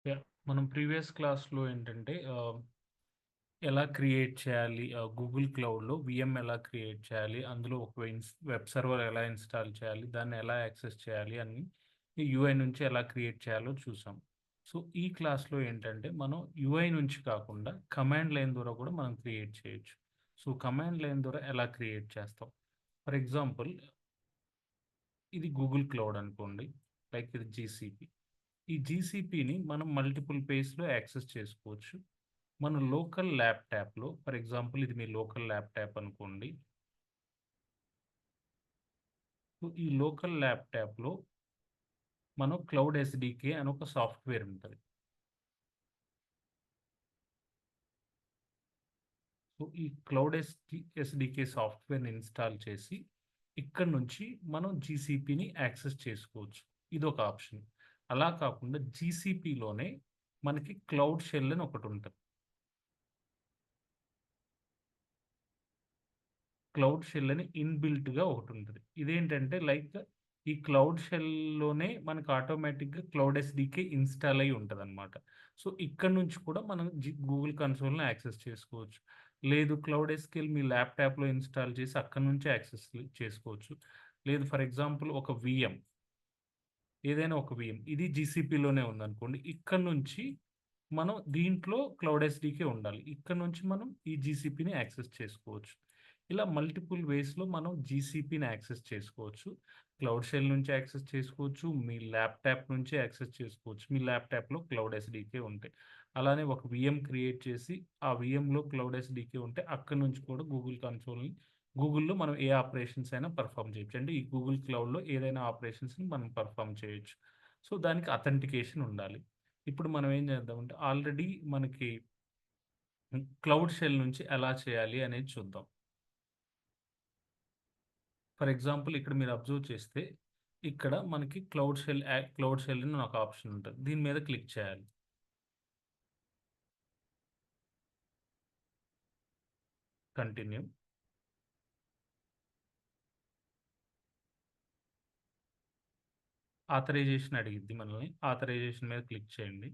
Yeah! మనం previous క్లాస్‌లో ఏంటంటే ఎలా క్రియేట్ చేయాలి? గూగుల్ క్లౌడ్‌లో వీఎం ఎలా క్రియేట్ చేయాలి? అందులో ఒక వెబ్ సర్వర్ ఎలా ఇన్‌స్టాల్ చేయాలి? దాన్ని ఎలా యాక్సెస్ చేయాలి? అని ఈ యూఐ నుంచి ఎలా క్రియేట్ చేయాలో చూసాం. సో, ఈ క్లాస్‌లో ఏంటంటే మనం యూఐ నుంచి కాకుండా కమాండ్ లైన్ ద్వారా కూడా మనం క్రియేట్ చేయొచ్చు. సో, కమాండ్ లైన్ ద్వారా ఎలా క్రియేట్ చేస్తాం? ఫర్ ఎగ్జాంపుల్ ఇది గూగుల్ క్లౌడ్ అనుకోండి. లైక్ ఇది జీసీపీ. ఈ జీసీపీని మనం మల్టిపుల్ పేస్‌లో యాక్సెస్ చేసుకోవచ్చు. మన లోకల్ ల్యాప్‌టాప్‌లో ఫర్ ఎగ్జాంపుల్ ఇది మీ లోకల్ ల్యాప్‌టాప్ అనుకోండి. సో, ఈ లోకల్ ల్యాప్‌టాప్‌లో మనం క్లౌడ్ ఎస్‌డీకే అని ఒక సాఫ్ట్‌వేర్ ఉంటది. సో, ఈ క్లౌడ్ ఎస్‌డీకే సాఫ్ట్‌వేర్‌ని ఇన్‌స్టాల్ చేసి, ఇక్కడి నుంచి మనం జీసీపీని యాక్సెస్ చేసుకోవచ్చు. ఇదొక ఆప్షన్. అలా కాకుండా జీసీపీలోనే మనకి క్లౌడ్ షెల్ అని ఒకటుంటది. క్లౌడ్ షెల్ అని ఇన్‌బిల్ట్‌గా ఒకటుంటది. ఇదేంటంటే లైక్ ఈ క్లౌడ్ షెల్‌లోనే మనకు ఆటోమేటిక్‌గా క్లౌడ్ ఎస్‌డీకే ఇన్‌స్టాల్ అయ్యి ఉంటదనమాట. సో, ఇక్కడ నుంచి కూడా మనం గూగుల్ కన్సోల్‌ని యాక్సెస్ చేసుకోవచ్చు. లేదు క్లౌడ్ ఎస్‌క్యూఎల్ మీ ల్యాప్‌టాప్‌లో ఇన్‌స్టాల్ చేసి అక్కడి నుంచే యాక్సెస్ చేసుకోవచ్చు. లేదు ఫర్ ఎగ్జాంపుల్ ఒక వీఎం ఏదైనా ఒక వీఎం ఇది జీసీపీలోనే ఉందనుకోండి. ఇక్కడ నుంచి మనం దీంట్లో క్లౌడ్ ఎస్‌డీకే ఉండాలి. ఇక్కడ నుంచి మనం ఈ జీసీపీని యాక్సెస్ చేసుకోవచ్చు. ఇలా మల్టిపుల్ వేస్‌లో మనం జీసీపీని యాక్సెస్ చేసుకోవచ్చు. క్లౌడ్ షెల్ నుంచి యాక్సెస్ చేసుకోవచ్చు. మీ ల్యాప్‌టాప్ నుంచి యాక్సెస్ చేసుకోవచ్చు. మీ ల్యాప్‌టాప్‌లో క్లౌడ్ ఎస్‌డీకే ఉంటే. అలానే ఒక వీఎం క్రియేట్ చేసి, ఆ వీఎంలో క్లౌడ్ ఎస్‌డీకే ఉంటే అక్కడి నుంచి కూడా గూగుల్‌లో మనం ఏ ఆపరేషన్స్ అయినా పెర్ఫార్మ్ చేయొచ్చు. అంటే ఈ గూగుల్ క్లౌడ్‌లో ఏదైనా ఆపరేషన్స్‌ని మనం పెర్ఫార్మ్ చేయొచ్చు. సో, దానికి అథెంటికేషన్ ఉండాలి. ఇప్పుడు మనం ఏం చేద్దామంటే ఆల్రెడీ మనకి క్లౌడ్ షెల్ నుంచి ఎలా చేయాలి అనేది చూద్దాం. ఫర్ ఎగ్జాంపుల్ ఇక్కడ మీరు అబ్జర్వ్ చేస్తే, ఇక్కడ మనకి క్లౌడ్ షెల్ అని ఒక ఆప్షన్ ఉంటది. దీని మీద క్లిక్ చేయాలి. కంటిన్యూ. ఆథరైజేషన్ అడిగిద్ది మనల్ని. ఆథరైజేషన్ మీద క్లిక్ చేయండి.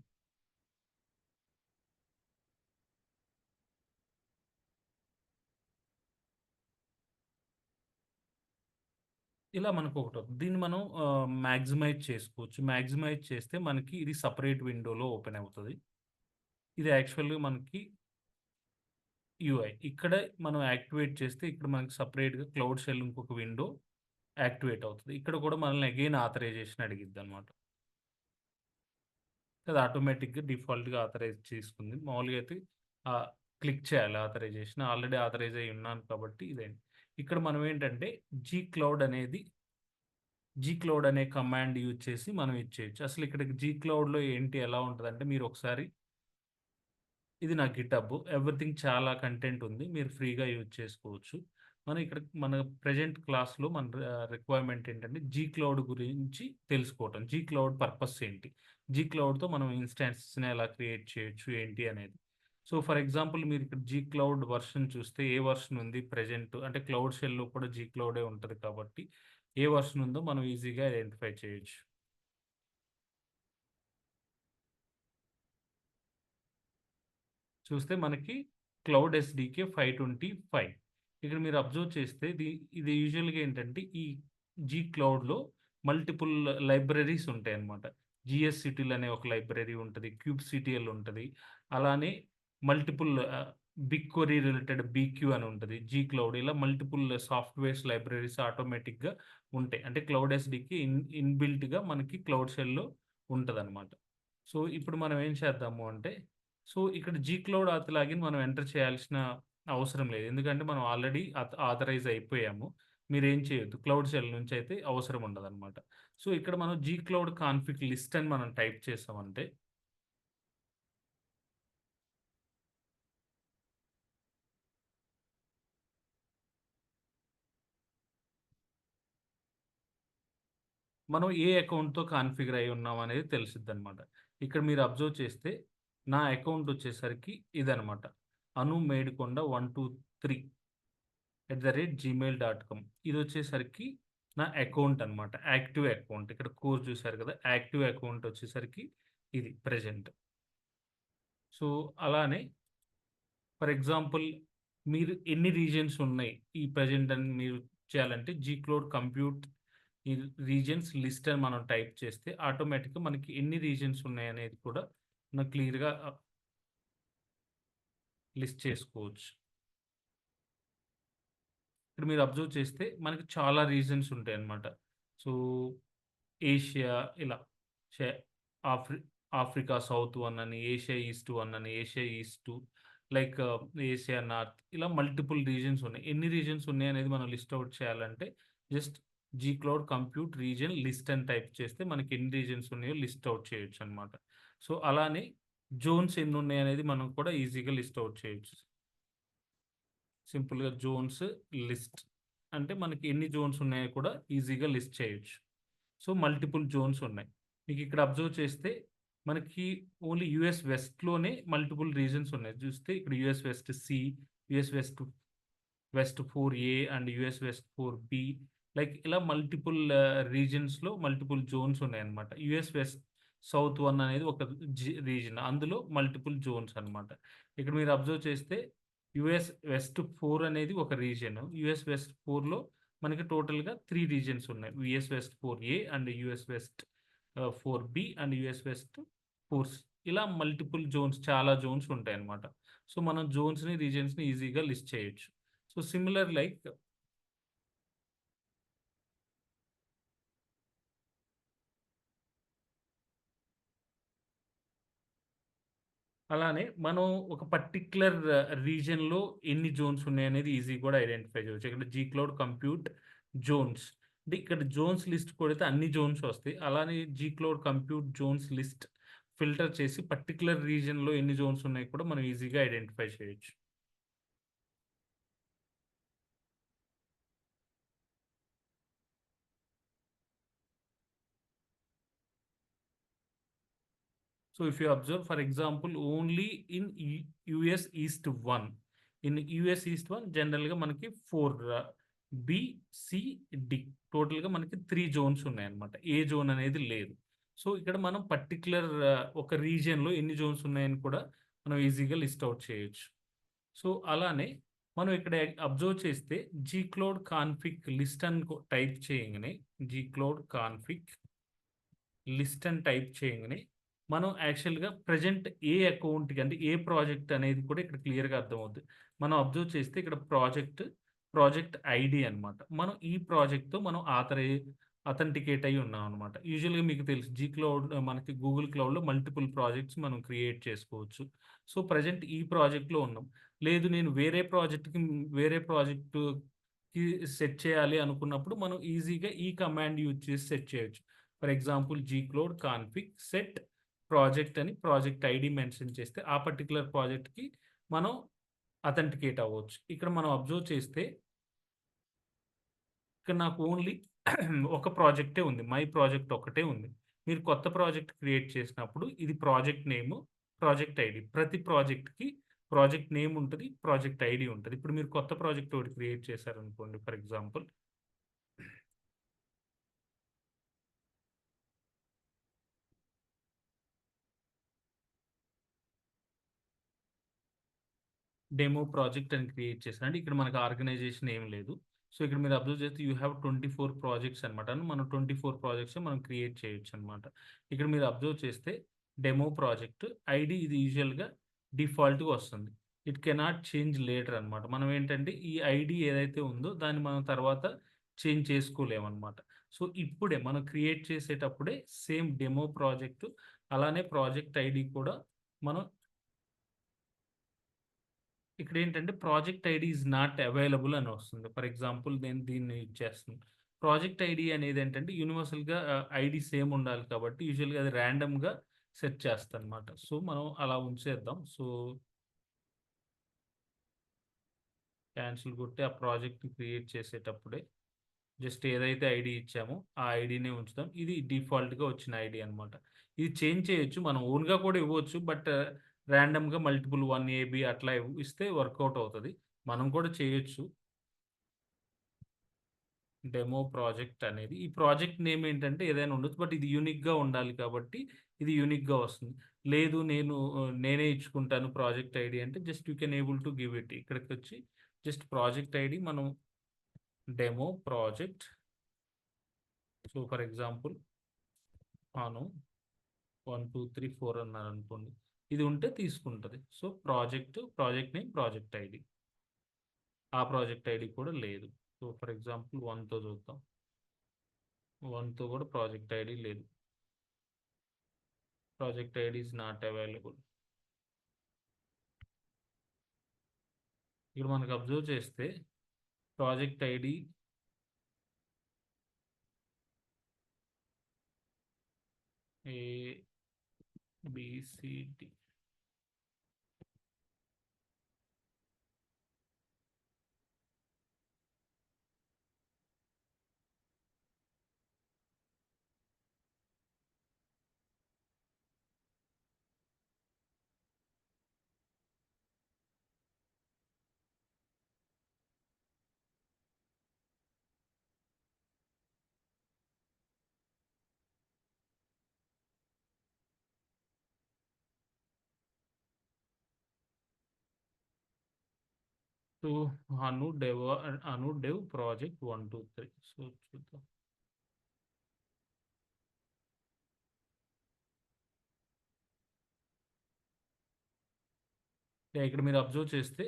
ఇలా మనకు ఒకటవుతుంది. దీన్ని మనం మాక్సిమైజ్ చేసుకోవచ్చు. మాక్సిమైజ్ చేస్తే మనకి ఇది సెపరేట్ విండోలో ఓపెన్ అవుతది. ఇది యాక్చువల్‌గా మనకి యూఐ. ఇక్కడ మనం యాక్టివేట్ చేస్తే ఇక్కడ మనకి సెపరేట్‌గా క్లౌడ్ షెల్ ఇంకొక విండో యాక్టివేట్ అవుతది. ఇక్కడ కూడా మనల్ని అగైన్ ఆథరైజేషన్ అడిగిద్దనమాట. అది ఆటోమేటిక్‌గా డిఫాల్ట్‌గా ఆథరైజ్ చేసుకుంది. మామూలుగా అయితే ఆహ్, క్లిక్ చేయాలి ఆథరైజేషన్. ఆల్రెడీ ఆథరైజ్ అయ్యి ఉన్నాను కాబట్టి ఇదైంది. ఇక్కడ మనం ఏంటంటే జీ క్లౌడ్ అనేది జీ క్లౌడ్ అనే కమాండ్ యూజ్ చేసి మనం ఇది చేయొచ్చు. అసలు ఇక్కడ జీ క్లౌడ్‌లో ఏంటి ఎలా ఉంటదంటే మీరు ఒకసారి ఇది నా గిటబ్. ఎవ్రీథింగ్ చాలా కంటెంట్ ఉంది. మీరు ఫ్రీగా యూజ్ చేసుకోవచ్చు. మన ప్రెజెంట్ క్లాస్‌లో మన రిక్వైర్మెంట్ ఏంటంటే జీ క్లౌడ్ గురించి తెలుసుకోవటం. జీ క్లౌడ్ పర్పస్ ఏంటి? జీ క్లౌడ్‌తో మనం ఇన్‌స్టాన్సెస్‌ని ఎలా క్రియేట్ చేయొచ్చు ఏంటి అనేది. సో, ఫర్ ఎగ్జాంపుల్ మీరు ఇక్కడ జీ క్లౌడ్ వెర్షన్ చూస్తే ఏ వెర్షన్ ఉంది ప్రెజెంట్ అంటే క్లౌడ్ షెల్‌లో కూడా జీ క్లౌడే ఉంటది కాబట్టి ఏ వెర్షన్ ఉందో మనం ఈజీగా ఐడెంటిఫై చేయొచ్చు. చూస్తే మనకి క్లౌడ్ ఎస్‌డీకే 525 ఇక్కడ మీరు అబ్జర్వ్ చేస్తే ఇది యూజువల్‌గా ఏంటంటే ఈ జీ క్లౌడ్‌లో మల్టిపుల్ లైబ్రరీస్ ఉంటాయన్నమాట. జీఎస్‌సిటీల్ అనే ఒక లైబ్రరీ ఉంటది. క్యూబ్‌సిటీఎల్ ఉంటది. అలానే multiple big query related BQ అని ఉంటది. జీ క్లౌడ్ ఇలా మల్టిపుల్ సాఫ్ట్‌వేర్స్ లైబ్రరీస్ ఆటోమేటిక్‌గా ఉంటాయి. అంటే క్లౌడ్ ఎస్‌డీకే ఇన్‌బిల్ట్‌గా మనకి క్లౌడ్ షెల్‌లో ఉంటదన్నమాట. సో, ఇప్పుడు మనం ఏం చేద్దాము అంటే సో, ఇక్కడ జీక్లౌడ్ ఆత్ లాగిన్ మనం ఎంటర్ చేయాల్సిన అవసరం లేదు. ఎందుకంటే మనం ఆల్రెడీ ఆథరైజ్ అయిపోయాము. మీరేం చేయొద్దు. క్లౌడ్ షెల్ నుంచయితే అవసరం ఉండదనమాట. సో, ఇక్కడ మనం జీక్లౌడ్ కాన్ఫిగ్ లిస్ట్ అని మనం టైప్ చేసామంటే, మనం ఏ అకౌంట్‌తో కాన్ఫిగర్ అయ్యి ఉన్నాం అనేది తెలిసిద్దనమాట. ఇక్కడ మీరు అబ్జర్వ్ చేస్తే నా అకౌంట్ వచ్చేసరికి ఇదనమాట. అనుమేడికొండ 123 gmail.com ఇదొచ్చేసరికి నా అకౌంట్ అనమాట. Active account. ఇక్కడ కోర్ చూసారు కదా! యాక్టివ్ అకౌంట్ వచ్చేసరికి ఇది ప్రెజెంట్. సో, అలానే ఫర్ ఎగ్జాంపుల్ మీరు ఎన్ని రీజియన్స్ ఉన్నాయి ఈ ప్రెజెంట్ అని మీరు చేయాలంటే జీక్లౌడ్ కంప్యూట్ ఈ రీజియన్స్ లిస్ట్ అని మనం టైప్ చేస్తే ఆటోమేటిక్‌గా మనకి ఎన్ని రీజియన్స్ ఉన్నాయనేది కూడా మనం క్లియర్‌గా లిస్ట్ చేసుకోవచ్చు. ఇక్కడ మీరు అబ్జర్వ్ చేస్తే మనకి చాలా రీజన్స్ ఉంటాయన్నమాట. సో, ఏషియా ఇలా షె ఆఫ్రి ఆఫ్రికా సౌత్ 1 అని, ఏషియా ఈస్ట్ 1 అని, Asia east 2 like Asia north ఇలా మల్టిపుల్ రీజియన్స్ ఉన్నాయి. ఎన్ని రీజియన్స్ ఉన్నాయనేది మనం లిస్ట్ ఔట్ చేయాలంటే జస్ట్ జీక్లౌడ్ కంప్యూట్ రీజియన్ లిస్ట్ అని టైప్ చేస్తే మనకి ఎన్ని రీజియన్స్ ఉన్నాయో లిస్ట్ ఔట్ చేయొచ్చన్నమాట. సో, అలానే జోన్స్ ఎన్నున్నాయనేది మనం కూడా ఈజీగా లిస్ట్ ఔట్ చేయొచ్చు. సింపుల్‌గా జోన్స్ లిస్ట్ అంటే మనకి ఎన్ని జోన్స్ ఉన్నాయో కూడా ఈజీగా లిస్ట్ చేయొచ్చు. సో, మల్టిపుల్ జోన్స్ ఉన్నాయి. మీకిక్కడ అబ్జర్వ్ చేస్తే మనకి ఓన్లీ యూఎస్ వెస్ట్‌లోనే మల్టిపుల్ రీజన్స్ ఉన్నాయి. చూస్తే ఇక్కడ US west C, US west west 4A and US west 4B like ఇలా మల్టిపుల్ రీజియన్స్‌లో మల్టిపుల్ జోన్స్ ఉన్నాయన్నమాట. యూఎస్ వెస్ట్ సౌత్ 1 అనేది ఒక రీజియన్. అందులో మల్టిపుల్ జోన్స్ అన్నమాట. ఇక్కడ మీరు అబ్జర్వ్ చేస్తే యూఎస్ వెస్ట్ 4 అనేది ఒక రీజియన్. యూఎస్ వెస్ట్ 4లో మనకి టోటల్‌గా 3 రీజియన్స్ ఉన్నాయి. US west 4A and US west 4B and US west 4 ఇలా మల్టిపుల్ జోన్స్ చాలా జోన్స్ ఉంటాయన్నమాట. సో, మనం జోన్స్‌ని, రీజియన్స్‌ని ఈజీగా లిస్ట్ చేయొచ్చు. సో, సిమిలర్ లైక్ అలానే మనం ఒక పర్టిక్యులర్ రీజియన్‌లో ఎన్ని జోన్స్ ఉన్నాయనేది ఈజీగా కూడా ఐడెంటిఫై చేయొచ్చు. ఇక్కడ జీక్లౌడ్ కంప్యూట్ జోన్స్ అంటే ఇక్కడ జోన్స్ లిస్ట్ కొడితే అన్ని జోన్స్ వస్తాయి. అలానే జీక్లౌడ్ కంప్యూట్ జోన్స్ లిస్ట్ ఫిల్టర్ చేసి పర్టిక్యులర్ రీజియన్‌లో ఎన్ని జోన్స్ ఉన్నాయో కూడా మనం ఈజీగా ఐడెంటిఫై చేయొచ్చు. So if you observe, for example, only in US East 1. In US East 1 జనరల్‌గా మనకి 4 బి, సి, డి టోటల్‌గా మనకి 3 జోన్స్ ఉన్నాయన్నమాట. ఏ జోన్ అనేది లేదు. సో, ఇక్కడ మనం పర్టిక్యులర్ ఒక రీజియన్‌లో ఎన్ని జోన్స్ ఉన్నాయని కూడా మనం ఈజీగా లిస్ట్ ఔట్ చేయొచ్చు. సో, అలానే మనం ఇక్కడ అబ్జర్వ్ చేస్తే జీక్లౌడ్ కాన్ఫిగ్ లిస్ట్ అని టైప్ చేయంగానే జీక్లౌడ్ కాన్ఫిగ్ లిస్ట్ అని టైప్ చేయంగానే, మనం యాక్చువల్‌గా ప్రెజెంట్ ఏ అకౌంట్‌కి అంటే ఏ ప్రాజెక్ట్ అనేది కూడా ఇక్కడ క్లియర్‌గా అర్థమవుద్ది. మనం అబ్జర్వ్ చేస్తే ఇక్కడ ప్రాజెక్ట్ ఐడీ అన్నమాట. మనం ఈ ప్రాజెక్ట్‌తో మనం అథెంటికేట్ అయ్యి ఉన్నామన్నమాట. యూజువల్‌గా మీకు తెలుసు క్లౌడ్ మనకి గూగుల్ క్లౌడ్‌లో మల్టిపుల్ ప్రాజెక్ట్స్ మనం క్రియేట్ చేసుకోవచ్చు. సో, ప్రెజెంట్ ఈ ప్రాజెక్ట్‌లో ఉన్నాం. లేదు నేను వేరే ప్రాజెక్ట్‌కి సెట్ చేయాలి అనుకున్నప్పుడు మనం ఈజీగా ఈ కమాండ్ యూజ్ చేసి సెట్ చేయొచ్చు. For example gcloud config set project అని ప్రాజెక్ట్ ఐడి మెన్షన్ చేస్తే ఆ పర్టిక్యులర్ ప్రాజెక్ట్‌కి మనం అథెంటికేట్ అవ్వచ్చు. ఇక్కడ మనం అబ్జర్వ్ చేస్తే ఇక్కడ నాకు ఓన్లీ ఒక ప్రాజెక్టే ఉంది. మై ప్రాజెక్ట్ ఒక్కటే ఉంది. మీరు కొత్త ప్రాజెక్ట్ క్రియేట్ చేసినప్పుడు ఇది ప్రాజెక్ట్ నేము, ప్రాజెక్ట్ ఐడి. ప్రతి ప్రాజెక్ట్‌కి ప్రాజెక్ట్ నేమ్ ఉంటది. ప్రాజెక్ట్ ఐడి ఉంటది. ఇప్పుడు మీరు కొత్త ప్రాజెక్ట్ ఒకటి క్రియేట్ చేశారనుకోండి ఫర్ ఎగ్జాంపుల్ డెమో ప్రాజెక్ట్ అని క్రియేట్ చేశాను. అంటే ఇక్కడ మనకు ఆర్గనైజేషన్ ఏమి లేదు. సో, ఇక్కడ మీరు అబ్జర్వ్ చేస్తే యూ హావ్ 24 ప్రాజెక్ట్స్ అనమాట. మనం 24 ప్రాజెక్ట్స్ మనం క్రియేట్ చేయొచ్చనమాట. ఇక్కడ మీరు అబ్జర్వ్ చేస్తే డెమో ప్రాజెక్ట్ ఐడీ ఇది యూజువల్‌గా డిఫాల్ట్‌గా వస్తుంది. ఇట్ కెనాట్ చేంజ్ లేటర్ అనమాట. మనం ఏంటంటే ఈ ఐడీ ఏదైతే ఉందో దాన్ని మనం తర్వాత చేంజ్ చేసుకోలేమనమాట. సో, ఇప్పుడే మనం క్రియేట్ చేసేటప్పుడే సేమ్ డెమో ప్రాజెక్ట్ అలానే ప్రాజెక్ట్ ఐడీ కూడా మనం ఇక్కడేంటంటే project ID is not available అని వస్తుంది. ఫర్ ఎగ్జాంపుల్ నేను దీన్ని ఇచ్చేస్తున్నాను. ప్రాజెక్ట్ ఐడీ అనేదేంటంటే యూనివర్సల్‌గా ఐడీ సేమ్ ఉండాలి కాబట్టి యూజువల్‌గా అది ర్యాండమ్‌గా సెట్ చేస్తదనమాట. సో, మనం అలా ఉంచేద్దాం. సో, క్యాన్సిల్ కొట్టి ఆ ప్రాజెక్ట్‌ని క్రియేట్ చేసేటప్పుడే జస్ట్ ఏదైతే ఐడీ ఇచ్చామో ఆ ఐడీనే ఉంచుదాం. ఇది డిఫాల్ట్‌గా వచ్చిన ఐడీ అనమాట. ఇది చేంజ్ చేయొచ్చు. మనం ఓన్‌గా కూడా ఇవ్వచ్చు. బట్ ర్యాండమ్‌గా మల్టిపుల్ 1 ఏబీ అట్లా ఇస్తే వర్కౌట్ అవుతది. మనం కూడా చేయొచ్చు. డెమో ప్రాజెక్ట్ అనేది ఈ ప్రాజెక్ట్ నేమ్ ఏంటంటే ఏదైనా ఉండొచ్చు. బట్ ఇది యూనిక్‌గా ఉండాలి కాబట్టి ఇది యూనిక్‌గా వస్తుంది. లేదు నేనే ఇచ్చుకుంటాను ప్రాజెక్ట్ ఐడీ అంటే just you can able to give it. ఇక్కడికొచ్చి జస్ట్ ప్రాజెక్ట్ ఐడీ మనం demo project. So, for example Anu 1, 2, 3, 4 అన్నారనుకోండి. ఇది ఉంటే తీసుకుంటది. So, project name, project ID. ఆ ప్రాజెక్ట్ ఐడీ కూడా లేదు. సో, ఫర్ ఎగ్జాంపుల్ 1తో చూద్దాం. 1తో కూడా ప్రాజెక్ట్ ఐడీ లేదు. Project ID is not available. ఇక్కడ మనకు అబ్జర్వ్ చేస్తే project ID ABCD. So, Anu dev project 1, 2, 3. So, చూద్దాం. ఇక్కడ మీరు అబ్జర్వ్ చేస్తే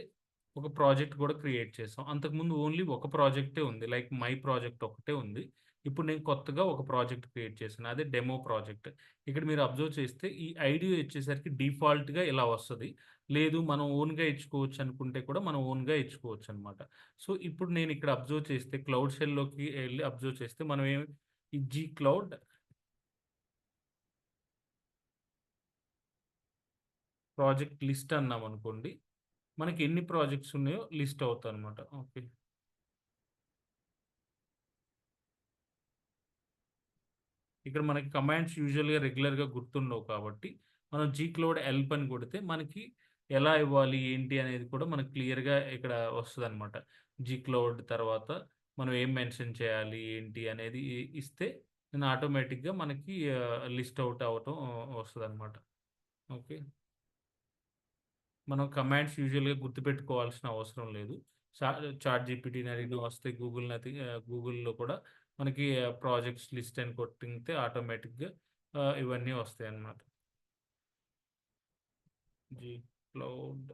ఒక ప్రాజెక్ట్ కూడా క్రియేట్ చేసాం. అంతకుముందు ఓన్లీ ఒక ప్రాజెక్టే ఉంది. లైక్ మై ప్రాజెక్ట్ ఒకటే ఉంది. ఇప్పుడు నేను కొత్తగా ఒక ప్రాజెక్ట్ క్రియేట్ చేశాను. అదే డెమో ప్రాజెక్ట్. ఇక్కడ మీరు అబ్జర్వ్ చేస్తే ఈ ఐడీ వచ్చేసరికి డిఫాల్ట్‌గా ఇలా వస్తది. లేదు మనం ఓన్‌గా ఇచ్చుకోవచ్చు అనుకుంటే కూడా మనం ఓన్‌గా ఇచ్చుకోవచ్చనమాట. సో, ఇప్పుడు నేను ఇక్కడ అబ్జర్వ్ చేస్తే క్లౌడ్ షెల్‌లోకి ఎళ్లి అబ్జర్వ్ చేస్తే మనం ఈ జీ క్లౌడ్ ప్రాజెక్ట్ లిస్ట్ అన్నామనుకోండి. మనకి ఎన్ని ప్రాజెక్ట్స్ ఉన్నాయో లిస్ట్ అవుతాయన్నమాట. ఓకే. ఇక్కడ మనకి కమాండ్స్ యూజువల్‌గా రెగ్యులర్‌గా గుర్తుండవు కాబట్టి, మనం జీక్లౌడ్ హెల్ప్ అని కొడితే మనకి ఎలా ఇవ్వాలి, ఏంటి అనేది కూడా మనకు క్లియర్‌గా ఇక్కడ వస్తదనమాట. జీక్లౌడ్ తర్వాత మనం ఏం మెన్షన్ చేయాలి, ఏంటి అనేది ఇస్తే నేను ఆటోమేటిక్‌గా మనకి లిస్ట్ అవుట్ అవ్వటం వస్తదనమాట. ఓకే. మనం కమాండ్స్ యూజువల్‌గా గుర్తుపెట్టుకోవాల్సిన అవసరం లేదు. చా చాట్‌జీపీటీని అడిగినా వస్తాయి. గూగుల్‌లో కూడా మనకి ప్రాజెక్ట్స్ లిస్ట్ అని కొట్టింతే ఆటోమేటిక్‌గా ఇవన్నీ వస్తాయన్నమాట. G cloud.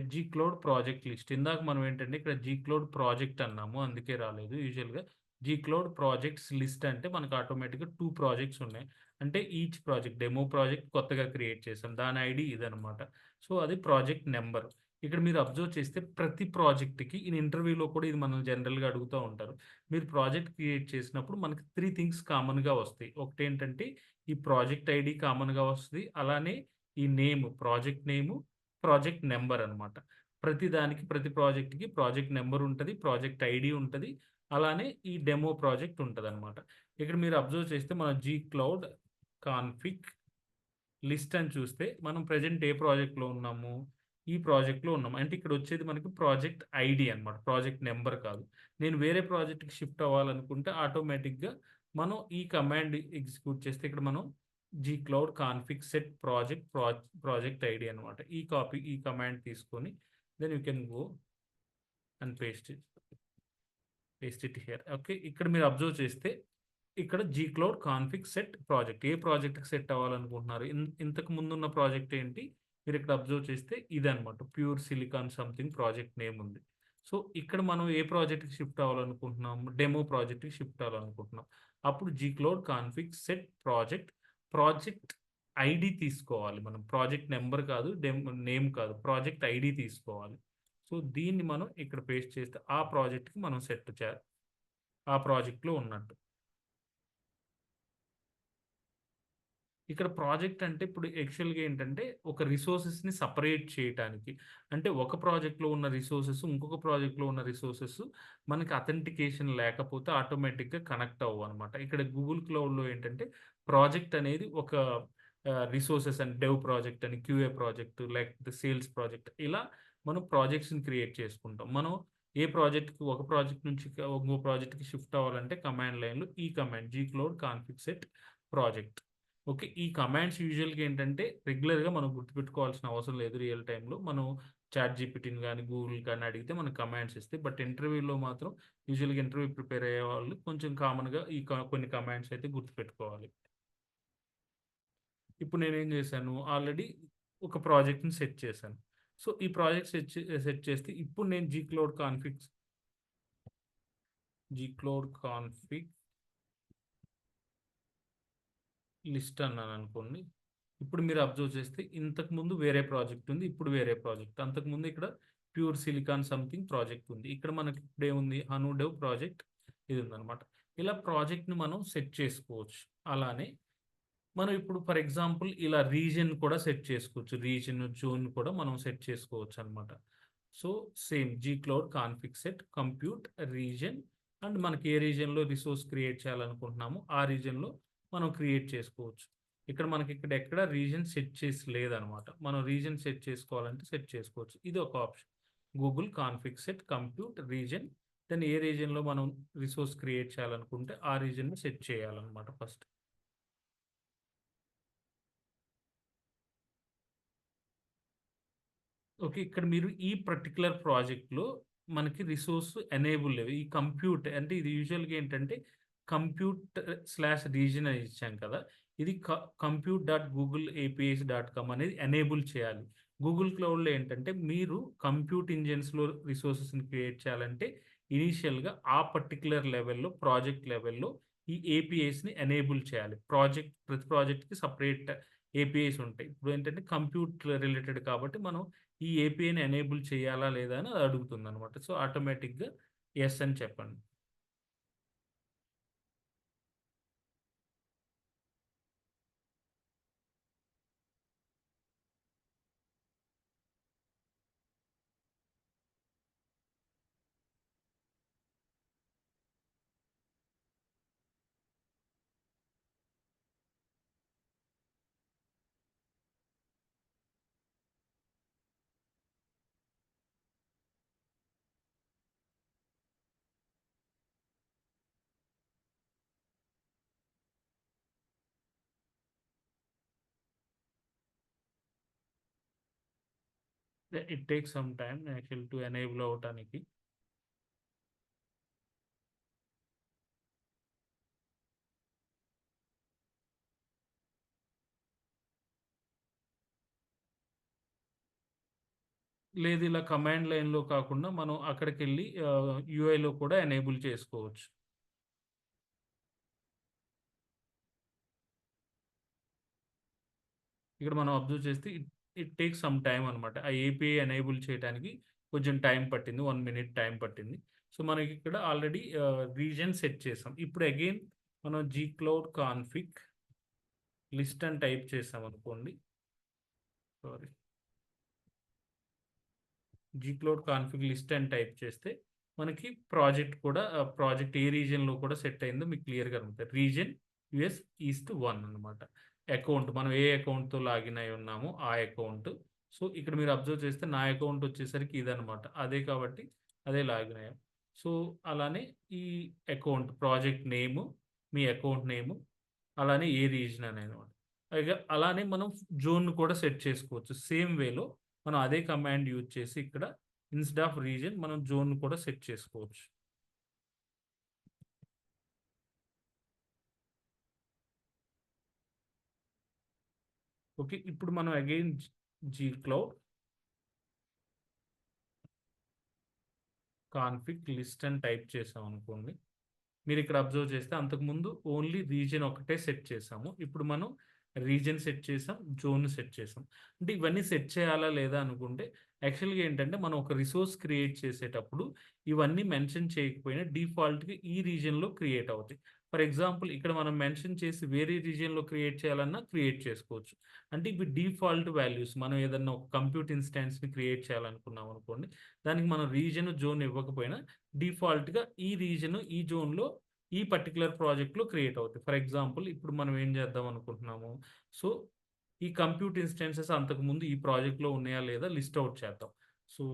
G cloud project list. ఇందాక మనం ఏంటంటే ఇక్కడ జీ క్లౌడ్ ప్రాజెక్ట్ అన్నాము. అందుకే రాలేదు. యూజువల్‌గా జీ క్లౌడ్ ప్రాజెక్ట్స్ లిస్ట్ అంటే మనకు ఆటోమేటిక్‌గా 2 ప్రాజెక్ట్స్ ఉన్నాయి. అంటే ఈచ్ ప్రాజెక్ట్ డెమో ప్రాజెక్ట్ కొత్తగా క్రియేట్ చేసాం. దాని ఐడీ ఇదనమాట. సో, అది ప్రాజెక్ట్ నంబర్. ఇక్కడ మీరు అబ్జర్వ్ చేస్తే ప్రతి ప్రాజెక్ట్‌కి ఇంటర్వ్యూలో కూడా ఇది మనల్ని జనరల్‌గా అడుగుతా ఉంటారు. మీరు ప్రాజెక్ట్ క్రియేట్ చేసినప్పుడు మనకి 3 థింగ్స్ కామన్‌గా వస్తాయి. ఒకటేంటంటే ఈ ప్రాజెక్ట్ ఐడీ కామన్‌గా వస్తది. అలానే ఈ ప్రాజెక్ట్ నేము, ప్రాజెక్ట్ నంబర్ అనమాట. ప్రతి ప్రాజెక్ట్‌కి ప్రాజెక్ట్ నంబర్ ఉంటది. ప్రాజెక్ట్ ఐడీ ఉంటది. అలానే ఈ డెమో ప్రాజెక్ట్ ఉంటదనమాట. ఇక్కడ మీరు అబ్జర్వ్ చేస్తే మన జీ క్లౌడ్ కాన్ఫిగ్ లిస్ట్ అని చూస్తే మనం ప్రెజెంట్ ఏ ప్రాజెక్ట్‌లో ఉన్నాము, ఈ ప్రాజెక్ట్‌లో ఉన్నాం. అంటే ఇక్కడ వచ్చేది మనకి ప్రాజెక్ట్ ఐడీ అనమాట. ప్రాజెక్ట్ నంబర్ కాదు. నేను వేరే ప్రాజెక్ట్‌కి షిఫ్ట్ అవ్వాలనుకుంటే ఆటోమేటిక్‌గా మనం ఈ కమాండ్ ఎగ్జిక్యూట్ చేస్తే ఇక్కడ మనం G cloud config set project ID అనమాట. ఈ కమాండ్ తీసుకొని then you can go and paste it here. Okay. ఇక్కడ మీరు అబ్జర్వ్ చేస్తే ఇక్కడ G cloud config set project. ఏ ప్రాజెక్ట్‌కి సెట్ అవ్వాలనుకుంటున్నారు? ఇంతకు ముందున్న ప్రాజెక్ట్ ఏంటి? మీరు ఇక్కడ అబ్జర్వ్ చేస్తే ఇదనమాట. Pure silicon something project name ఉంది. సో, ఇక్కడ మనం ఏ ప్రాజెక్ట్‌కి షిఫ్ట్ అవ్వాలనుకుంటున్నాం? డెమో ప్రాజెక్ట్‌కి షిఫ్ట్ అవ్వాలనుకుంటున్నాం. అప్పుడు G cloud config set project ID తీసుకోవాలి మనం. ప్రాజెక్ట్ నంబర్ కాదు, నేమ్ కాదు. ప్రాజెక్ట్ ఐడీ తీసుకోవాలి. సో, దీన్ని మనం ఇక్కడ పేస్ట్ చేస్తే ఆ ప్రాజెక్ట్‌కి మనం సెట్ ఆ ప్రాజెక్ట్‌లో ఉన్నట్టు. ఇక్కడ ప్రాజెక్ట్ అంటే ఇప్పుడు యాక్చువల్‌గా ఏంటంటే, ఒక రిసోర్సెస్‌ని సెపరేట్ చేయటానికి. అంటే ఒక ప్రాజెక్ట్‌లో ఉన్న రిసోర్సెస్, ఇంకొక ప్రాజెక్ట్‌లో ఉన్న రిసోర్సెస్ మనకి అథెంటికేషన్ లేకపోతే ఆటోమేటిక్‌గా కనెక్ట్ అవ్వవనమాట. ఇక్కడ గూగుల్ క్లౌడ్‌లో ఏంటంటే, ప్రాజెక్ట్ అనేది ఒక రిసోర్సెస్ అని డెవ్ ప్రాజెక్ట్ అని, క్యూఏ ప్రాజెక్ట్ లేకపోతే సేల్స్ ప్రాజెక్ట్ ఇలా మనం ప్రాజెక్ట్స్‌ని క్రియేట్ చేసుకుంటాం. మనం ఏ ప్రాజెక్ట్‌కి ఒక ప్రాజెక్ట్ నుంచి ఇంకో ప్రాజెక్ట్‌కి షిఫ్ట్ అవ్వాలంటే కమాండ్ లైన్‌లో ఈ command gcloud config set project. Okay. ఈ కమాండ్స్ యూజువల్‌గా ఏంటంటే రెగ్యులర్‌గా మనం గుర్తుపెట్టుకోవాల్సిన అవసరం లేదు రియల్ టైమ్‌లో. మనం చాట్‌జీపీటీని గాని, గూగుల్ గాని అడిగితే మనకు కమాండ్స్ ఇస్తాయి. బట్ ఇంటర్వ్యూలో మాత్రం యూజువల్‌గా ఇంటర్వ్యూ ప్రిపేర్ అయ్యేవాళ్ళు కొంచెం కామన్‌గా ఈ కొన్ని కమాండ్స్ అయితే గుర్తుపెట్టుకోవాలి. ఇప్పుడు నేనేం చేశాను, ఆల్రెడీ ఒక ప్రాజెక్ట్‌ని సెట్ చేశాను. సో, ఈ ప్రాజెక్ట్ సెట్ చేస్తే ఇప్పుడు నేను జీక్లౌడ్ కాన్ఫిగ్ లిస్ట్ అన్నాననుకోండి. ఇప్పుడు మీరు అబ్జర్వ్ చేస్తే ఇంతకుముందు వేరే ప్రాజెక్ట్ ఉంది. ఇప్పుడు వేరే ప్రాజెక్ట్. అంతకుముందు ఇక్కడ ప్యూర్ సిలికాన్ సంథింగ్ ప్రాజెక్ట్ ఉంది. ఇక్కడ మనకి ఇప్పుడేముంది హనూడెవ్ ప్రాజెక్ట్ ఇది ఉందనమాట. ఇలా ప్రాజెక్ట్‌ని మనం సెట్ చేసుకోవచ్చు. అలానే మనం ఇప్పుడు ఫర్ ఎగ్జాంపుల్ ఇలా రీజియన్ కూడా సెట్ చేసుకోవచ్చు. రీజియన్, జోన్ కూడా మనం సెట్ చేసుకోవచ్చనమాట. So, same gcloud config set compute region and మనకి ఏ రీజియన్‌లో రిసోర్స్ క్రియేట్ చేయాలనుకుంటున్నామో ఆ రీజియన్‌లో మనం క్రియేట్ చేసుకోవచ్చు. ఇక్కడ మనకి ఇక్కడ ఎక్కడ రీజియన్ సెట్ చేసి లేదనమాట. మనం రీజియన్ సెట్ చేసుకోవాలంటే సెట్ చేసుకోవచ్చు. ఇది ఒక option. Google config set compute region then ఏ రీజియన్‌లో మనం రిసోర్స్ క్రియేట్ చేయాలనుకుంటే ఆ రీజియన్‌ని సెట్ చేయాలనమాట ఫస్ట్. ఓకే. ఇక్కడ మీరు ఈ పర్టిక్యులర్ ప్రాజెక్ట్‌లో మనకి రిసోర్స్ ఎనేబుల్ లేవు. ఈ కంప్యూట్ అంటే ఇది యూజువల్‌గా ఏంటంటే కంప్యూట్/రీజియన్ అని ఇచ్చాం కదా! ఇది compute.googleapis.com అనేది ఎనేబుల్ చేయాలి. గూగుల్ క్లౌడ్‌లో ఏంటంటే మీరు కంప్యూట్ ఇంజిన్స్‌లో రిసోర్సెస్‌ని క్రియేట్ చేయాలంటే ఇనీషియల్‌గా ఆ పర్టిక్యులర్ లెవెల్‌లో ప్రాజెక్ట్ లెవెల్‌లో ఈ ఏపీఐస్‌ని ఎనేబుల్ చేయాలి. ప్రతి ప్రాజెక్ట్‌కి సెపరేట్ ఏపీఐస్ ఉంటాయి. ఇప్పుడు ఏంటంటే కంప్యూట్ రిలేటెడ్ కాబట్టి మనం ఈ ఏపీఐని ఎనేబుల్ చేయాలా లేదా అని అది అడుగుతుందనమాట. సో, ఆటోమేటిక్‌గా యెస్ అని చెప్పండి. It takes some time actually to enable అవ్వటానికి. లేదు ఇలా కమాండ్ లైన్‌లో కాకుండా మనం అక్కడికెళ్ళి యూఐలో కూడా ఎనేబుల్ చేసుకోవచ్చు. ఇక్కడ మనం అబ్జర్వ్ చేస్తే it it takes some time అనమాట. ఆ ఏపీఐ ఎనేబుల్ చేయడానికి కొంచెం టైం పట్టింది. 1 మినిట్ టైం పట్టింది. సో, మనకిక్కడ ఆల్రెడీ రీజియన్ సెట్ చేసాం. ఇప్పుడు అగైన్ మనం జీక్లౌడ్ కాన్ఫిగ్ లిస్ట్ అని టైప్ చేసామనుకోండి. సారీ. జీక్లౌడ్ కాన్ఫిగ్ లిస్ట్ అని టైప్ చేస్తే మనకి ప్రాజెక్ట్ కూడా ప్రాజెక్ట్ ఏ రీజియన్‌లో కూడా సెట్ అయిందో మీకు క్లియర్‌గా కనబడుతది. రీజియన్ యూఎస్ ఈస్ట్ 1 అనమాట. అకౌంట్ మనం ఏ అకౌంట్‌తో లాగిన్ అయి ఉన్నామో ఆ అకౌంట్. సో, ఇక్కడ మీరు అబ్జర్వ్ చేస్తే నా అకౌంట్ వచ్చేసరికి ఇదనమాట. అదే కాబట్టి అదే లాగిన్ అయ్యాం. సో, అలానే ఈ అకౌంట్ ప్రాజెక్ట్ నేము, మీ అకౌంట్ నేము, అలానే ఏ రీజియన్ అనేదనమాట. అలానే మనం జోన్ కూడా సెట్ చేసుకోవచ్చు. సేమ్ వేలో మనం అదే కమాండ్ యూజ్ చేసి ఇక్కడ ఇన్‌స్టెడ్ ఆఫ్ రీజియన్ మనం జోన్ కూడా సెట్ చేసుకోవచ్చు. ఓకే. ఇప్పుడు మనం అగైన్ క్లౌడ్ కాన్ఫిగ్ లిస్ట్ అని టైప్ చేసామనుకోండి. మీరిక్కడ అబ్జర్వ్ చేస్తే అంతకుముందు ఓన్లీ రీజియన్ ఒకటే సెట్ చేసాము. ఇప్పుడు మనం రీజియన్ సెట్ చేసాం, జోన్ సెట్ చేసాం. అంటే ఇవన్నీ సెట్ చేయాలా లేదా అనుకుంటే యాక్చువల్‌గా ఏంటంటే మనం ఒక రిసోర్స్ క్రియేట్ చేసేటప్పుడు ఇవన్నీ మెన్షన్ చేయకపోయినా డిఫాల్ట్‌గా ఈ రీజియన్‌లో క్రియేట్ అవుతాయి. ఫర్ ఎగ్జాంపుల్ ఇక్కడ మనం మెన్షన్ చేసి వేరే రీజియన్‌లో క్రియేట్ చేయాలన్నా క్రియేట్ చేసుకోవచ్చు. అంటే ఇవి డిఫాల్ట్ వాల్యూస్. మనం ఏదన్నా ఒక కంప్యూట్ ఇన్‌స్టాన్స్‌ని క్రియేట్ చేయాలనుకున్నాం అనుకోండి. దానికి మనం రీజియన్, జోన్ ఇవ్వకపోయినా డిఫాల్ట్‌గా ఈ రీజియన్, ఈ జోన్‌లో ఈ పర్టిక్యులర్ ప్రాజెక్ట్‌లో క్రియేట్ అవుతాయి. ఫర్ ఎగ్జాంపుల్ ఇప్పుడు మనం ఏం చేద్దాం అనుకుంటున్నాము. సో, ఈ కంప్యూట్ ఇన్‌స్టాన్సెస్ అంతకుముందు ఈ ప్రాజెక్ట్‌లో ఉన్నాయా లేదా లిస్ట్ ఔట్ చేద్దాం. So,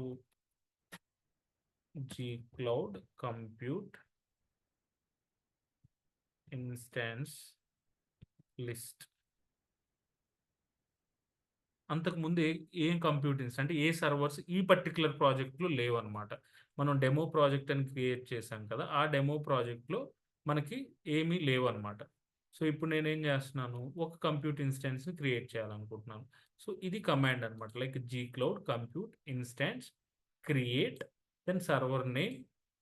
Gcloud compute instance list. అంతకుముందు ఏం కంప్యూటింగ్స్ అంటే ఏ సర్వర్స్ ఈ పర్టిక్యులర్ ప్రాజెక్ట్‌లో లేవన్నమాట. మనం డెమో ప్రాజెక్ట్ అని క్రియేట్ చేశాం కదా! ఆ డెమో ప్రాజెక్ట్‌లో మనకి ఏమీ లేవన్నమాట. సో, ఇప్పుడు నేనేం చేస్తున్నాను, ఒక కంప్యూట్ ఇన్‌స్టాన్స్‌ని క్రియేట్ చేయాలనుకుంటున్నాను. సో, ఇది కమాండ్ అన్నమాట. Like gcloud compute instance create then server name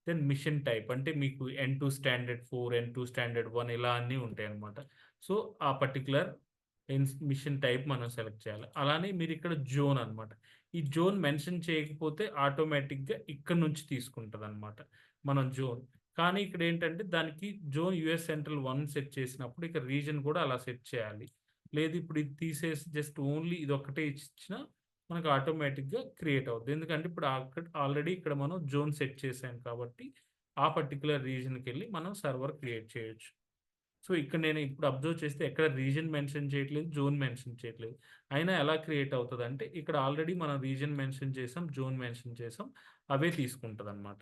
then machine type అంటే మీకు N2 స్టాండర్డ్ 4, N2 స్టాండర్డ్ 1 ఇలా అన్నీ ఉంటాయన్నమాట. సో, ఆ పర్టిక్యులర్ మిషన్ టైప్ మనం సెలెక్ట్ చేయాలి. అలానే మీరిక్కడ జోన్ అనమాట. ఈ జోన్ మెన్షన్ చేయకపోతే ఆటోమేటిక్‌గా ఇక్కడి నుంచి తీసుకుంటదనమాట. మనం జోన్. కానీ ఇక్కడేంటంటే దానికి జోన్ యూఎస్ సెంట్రల్ 1 సెట్ చేసినప్పుడు ఇక్కడ రీజియన్ కూడా అలా సెట్ చేయాలి. లేదు ఇప్పుడు ఇది తీసేసి జస్ట్ ఓన్లీ ఇదొక్కటే ఇచ్చినా మనకు ఆటోమేటిక్‌గా క్రియేట్ అవుద్ది. ఎందుకంటే ఇప్పుడు ఆల్రెడీ ఇక్కడ మనం జోన్ సెట్ చేసాం కాబట్టి ఆ పర్టిక్యులర్ రీజియన్‌కెళ్ళి మనం సర్వర్ క్రియేట్ చేయొచ్చు. సో, ఇక్కడ నేను ఇప్పుడు అబ్జర్వ్ చేస్తే ఎక్కడ రీజియన్ మెన్షన్ చేయట్లేదు, జోన్ మెన్షన్ చేయట్లేదు. అయినా ఎలా క్రియేట్ అవుతదంటే, ఇక్కడ ఆల్రెడీ మనం రీజియన్ మెన్షన్ చేసాం, జోన్ మెన్షన్ చేసాం. అవే తీసుకుంటదనమాట.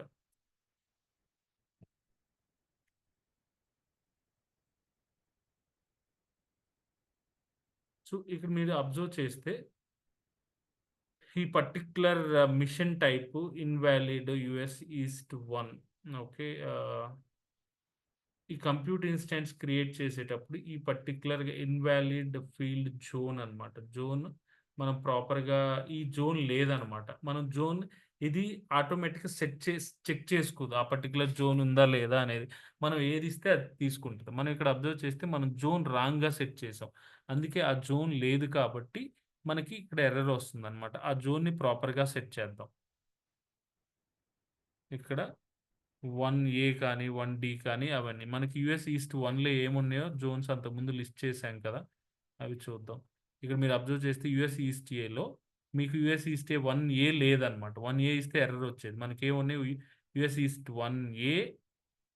సో, ఇక్కడ మీరు అబ్జర్వ్ చేస్తే ఈ particular machine type invalid US east 1 okay. ఈ కంప్యూట్ ఇన్‌స్టాన్స్ క్రియేట్ చేసేటప్పుడు ఈ పర్టిక్యులర్‌గా ఇన్వాలిడ్ ఫీల్డ్ జోన్ అన్నమాట. జోన్ మనం ప్రాపర్‌గా ఈ జోన్ లేదనమాట. మనం జోన్ ఇది ఆటోమేటిక్‌గా సెట్ చేసి చెక్ చేసుకోదు. ఆ పర్టిక్యులర్ జోన్ ఉందా లేదా అనేది. మనం ఏదిస్తే అది తీసుకుంటది. మనం ఇక్కడ అబ్జర్వ్ చేస్తే మనం జోన్ రాంగ్‌గా సెట్ చేసాం. అందుకే ఆ జోన్ లేదు కాబట్టి మనకి ఇక్కడ ఎర్రర్ వస్తుందనమాట. ఆ జోన్‌ని ప్రాపర్‌గా సెట్ చేద్దాం. ఇక్కడ 1 కానీ, 1 కానీ అవన్నీ. మనకి యూఎస్ ఈస్ట్ 1లో ఏమున్నాయో జోన్స్ అంతకుముందు లిస్ట్ చేశాం కదా! అవి చూద్దాం. ఇక్కడ మీరు అబ్జర్వ్ చేస్తే యూఎస్ ఈస్ట్ ఏలో మీకు యూఎస్ ఈస్ట్ ఏ 1 లేదనమాట. 1 ఇస్తే ఎర్రర్ వచ్చేది. మనకేమున్నాయి యూఎస్ ఈస్ట్ 1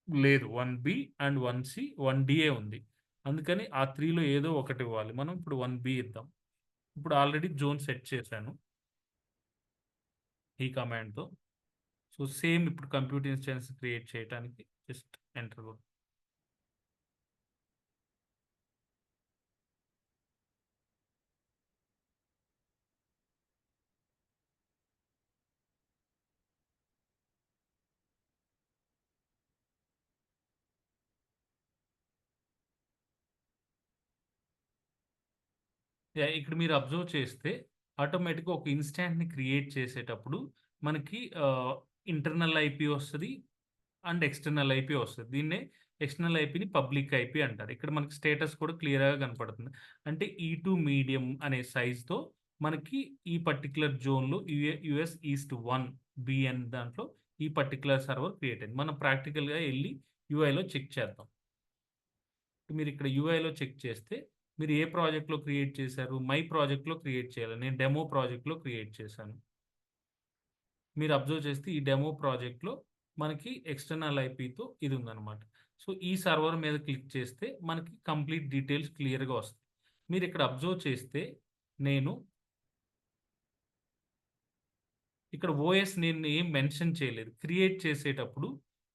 లేదు. 1 అండ్ 1 1 ఉంది. అందుకని ఆ 3లో ఏదో ఒకటి ఇవ్వాలి. మనం ఇప్పుడు 1 ఇద్దాం. ఇప్పుడు ఆల్రెడీ జోన్ సెట్ చేశాను ఈ కమాండ్‌తో. సో, సేమ్ ఇప్పుడు కంప్యూట్ ఇన్‌స్టాన్స్ క్రియేట్ చేయటానికి జస్ట్ ఎంటర్ కొ ఇక్కడ మీరు అబ్జర్వ్ చేస్తే ఆటోమేటిక్‌గా ఒక ఇన్‌స్టాంట్‌ని క్రియేట్ చేసేటప్పుడు మనకి ఇంటర్నల్ ఐపీ వస్తది. అండ్ ఎక్స్టర్నల్ ఐపీ వస్తది. దీన్నే ఎక్స్టర్నల్ ఐపీని పబ్లిక్ ఐపీ అంటారు. ఇక్కడ మనకి స్టేటస్ కూడా క్లియర్‌గా కనపడుతుంది. అంటే ఈ2 మీడియం అనే సైజ్‌తో మనకి ఈ పర్టిక్యులర్ జోన్‌లో యూఎస్ ఈస్ట్ 1 బిఎన్ దాంట్లో ఈ పర్టిక్యులర్ సర్వర్ క్రియేట్ అయింది. మనం ప్రాక్టికల్‌గా ఎళ్లి యూఐలో చెక్ చేద్దాం. మీరిక్కడ యూఐలో చెక్ చేస్తే, మీరు ఏ ప్రాజెక్ట్‌లో క్రియేట్ చేశారు? మై ప్రాజెక్ట్‌లో క్రియేట్ చేయాలి. నేను డెమో ప్రాజెక్ట్‌లో క్రియేట్ చేశాను. మీరు అబ్జర్వ్ చేస్తే ఈ డెమో ప్రాజెక్ట్‌లో మనకి ఎక్స్టర్నల్ ఐపీతో ఇది ఉందన్నమాట. సో, ఈ సర్వర్ మీద క్లిక్ చేస్తే మనకి కంప్లీట్ డీటెయిల్స్ క్లియర్‌గా వస్తాయి. మీరిక్కడ అబ్జర్వ్ చేస్తే నేను ఇక్కడ ఓఎస్ నేను ఏం మెన్షన్ చేయలేదు. క్రియేట్ చేసేటప్పుడు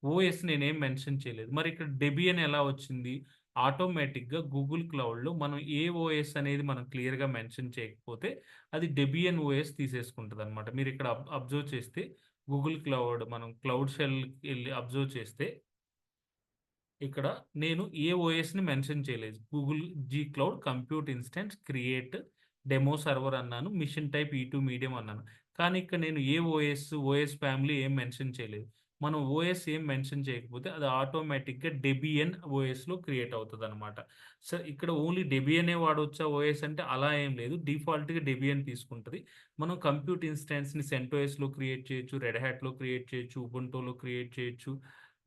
ఓఎస్ నేనేం మెన్షన్ చేయలేదు. మరి ఇక్కడ డెబియన్ ఎలా వచ్చింది? ఆటోమేటిక్‌గా గూగుల్ క్లౌడ్‌లో మనం ఏ ఓఎస్ అనేది మనం క్లియర్‌గా మెన్షన్ చేయకపోతే అది డెబియన్ ఓఎస్ తీసేసుకుంటదనమాట. మీరిక్కడ అబ్జర్వ్ చేస్తే గూగుల్ క్లౌడ్ మనం క్లౌడ్ షెల్‌కి ఎళ్లి అబ్జర్వ్ చేస్తే ఇక్కడ నేను ఏ ఓఎస్‌ని మెన్షన్ చేయలేదు. Google G cloud compute instance create demo server అన్నాను. మిషన్ టైప్ ఈ2 మీడియం అన్నాను. కానీ ఇక్కడ నేను ఏ ఓఎస్ ఫ్యామిలీ ఏం మెన్షన్ చేయలేదు. మనం ఓఎస్ ఏం మెన్షన్ చేయకపోతే అది ఆటోమేటిక్‌గా డెబియన్ ఓఎస్‌లో క్రియేట్ అవుతదనమాట. సో, ఇక్కడ ఓన్లీ డెబియనే వాడొచ్చా ఓఎస్ అంటే అలా ఏం లేదు. డిఫాల్ట్‌గా డెబియన్ తీసుకుంటది. మనం కంప్యూట్ ఇన్స్టాన్స్‌ని సెంటోస్‌లో క్రియేట్ చేయొచ్చు, రెడ్ హ్యాట్‌లో క్రియేట్ చేయొచ్చు, ఉబుంటూలో క్రియేట్ చేయొచ్చు.